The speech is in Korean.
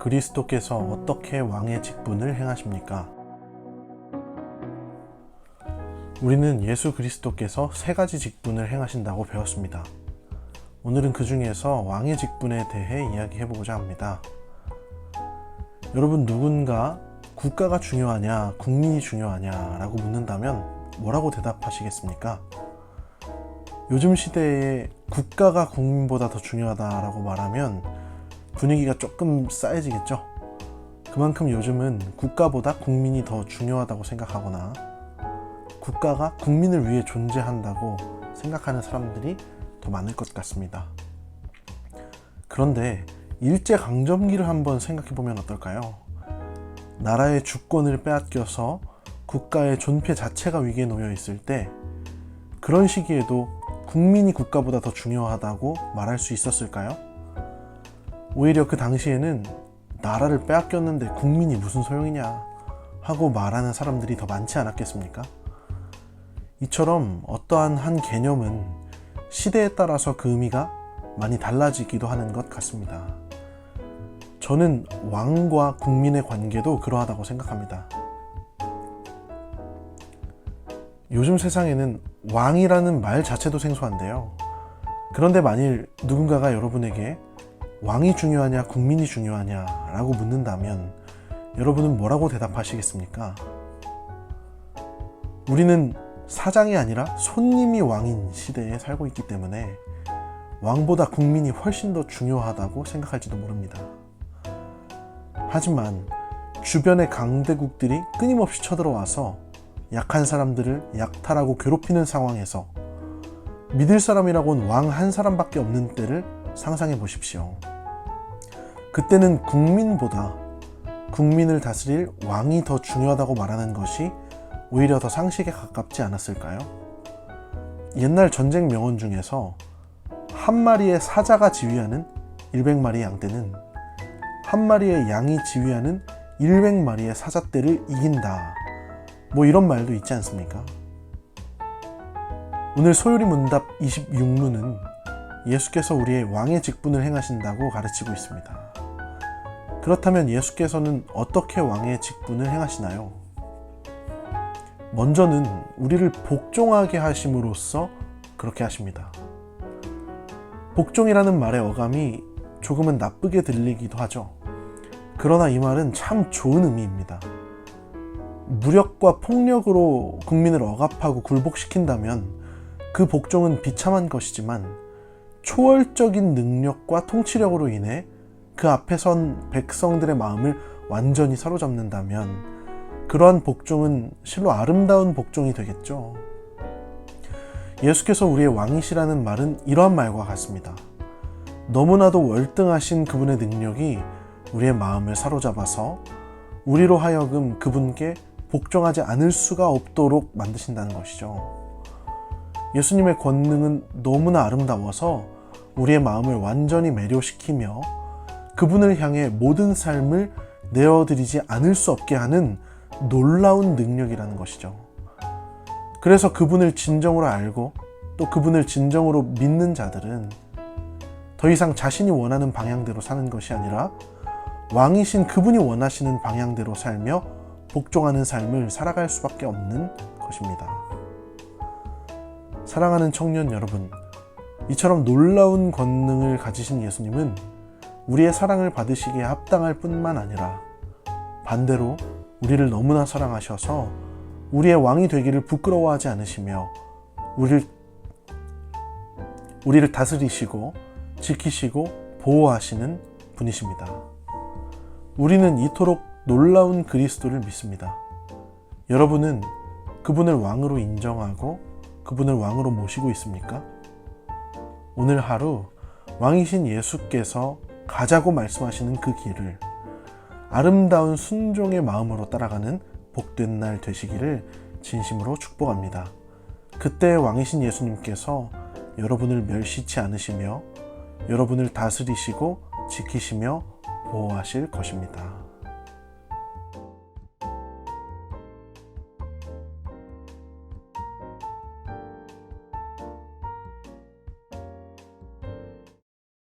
그리스도께서 어떻게 왕의 직분을 행하십니까? 우리는 예수 그리스도께서 세 가지 직분을 행하신다고 배웠습니다. 오늘은 그 중에서 왕의 직분에 대해 이야기해보고자 합니다. 여러분, 누군가 국가가 중요하냐, 국민이 중요하냐 라고 묻는다면 뭐라고 대답하시겠습니까? 요즘 시대에 국가가 국민보다 더 중요하다라고 말하면 분위기가 조금 싸해지겠죠? 그만큼 요즘은 국가보다 국민이 더 중요하다고 생각하거나 국가가 국민을 위해 존재한다고 생각하는 사람들이 더 많을 것 같습니다. 그런데 일제강점기를 한번 생각해보면 어떨까요? 나라의 주권을 빼앗겨서 국가의 존폐 자체가 위기에 놓여 있을 때 그런 시기에도 국민이 국가보다 더 중요하다고 말할 수 있었을까요? 오히려 그 당시에는 나라를 빼앗겼는데 국민이 무슨 소용이냐 하고 말하는 사람들이 더 많지 않았겠습니까? 이처럼 어떠한 한 개념은 시대에 따라서 그 의미가 많이 달라지기도 하는 것 같습니다. 저는 왕과 국민의 관계도 그러하다고 생각합니다. 요즘 세상에는 왕이라는 말 자체도 생소한데요. 그런데 만일 누군가가 여러분에게 왕이 중요하냐, 국민이 중요하냐 라고 묻는다면 여러분은 뭐라고 대답하시겠습니까? 우리는 사장이 아니라 손님이 왕인 시대에 살고 있기 때문에 왕보다 국민이 훨씬 더 중요하다고 생각할지도 모릅니다. 하지만 주변의 강대국들이 끊임없이 쳐들어와서 약한 사람들을 약탈하고 괴롭히는 상황에서 믿을 사람이라고는 왕 한 사람밖에 없는 때를 상상해 보십시오. 그때는 국민보다 국민을 다스릴 왕이 더 중요하다고 말하는 것이 오히려 더 상식에 가깝지 않았을까요? 옛날 전쟁 명언 중에서 한 마리의 사자가 지휘하는 100마리의 양떼는 한 마리의 양이 지휘하는 100마리의 사자떼를 이긴다. 뭐 이런 말도 있지 않습니까? 오늘 소요리 문답 26문은 예수께서 우리의 왕의 직분을 행하신다고 가르치고 있습니다. 그렇다면 예수께서는 어떻게 왕의 직분을 행하시나요? 먼저는 우리를 복종하게 하심으로써 그렇게 하십니다. 복종이라는 말의 어감이 조금은 나쁘게 들리기도 하죠. 그러나 이 말은 참 좋은 의미입니다. 무력과 폭력으로 국민을 억압하고 굴복시킨다면 그 복종은 비참한 것이지만 초월적인 능력과 통치력으로 인해 그 앞에 선 백성들의 마음을 완전히 사로잡는다면 그러한 복종은 실로 아름다운 복종이 되겠죠. 예수께서 우리의 왕이시라는 말은 이러한 말과 같습니다. 너무나도 월등하신 그분의 능력이 우리의 마음을 사로잡아서 우리로 하여금 그분께 복종하지 않을 수가 없도록 만드신다는 것이죠. 예수님의 권능은 너무나 아름다워서 우리의 마음을 완전히 매료시키며 그분을 향해 모든 삶을 내어드리지 않을 수 없게 하는 놀라운 능력이라는 것이죠. 그래서 그분을 진정으로 알고 또 그분을 진정으로 믿는 자들은 더 이상 자신이 원하는 방향대로 사는 것이 아니라 왕이신 그분이 원하시는 방향대로 살며 복종하는 삶을 살아갈 수밖에 없는 것입니다. 사랑하는 청년 여러분, 이처럼 놀라운 권능을 가지신 예수님은 우리의 사랑을 받으시기에 합당할 뿐만 아니라 반대로 우리를 너무나 사랑하셔서 우리의 왕이 되기를 부끄러워하지 않으시며 우리를 다스리시고 지키시고 보호하시는 분이십니다. 우리는 이토록 놀라운 그리스도를 믿습니다. 여러분은 그분을 왕으로 인정하고 그분을 왕으로 모시고 있습니까? 오늘 하루 왕이신 예수께서 가자고 말씀하시는 그 길을 아름다운 순종의 마음으로 따라가는 복된 날 되시기를 진심으로 축복합니다. 그때 왕이신 예수님께서 여러분을 멸시치 않으시며 여러분을 다스리시고 지키시며 보호하실 것입니다.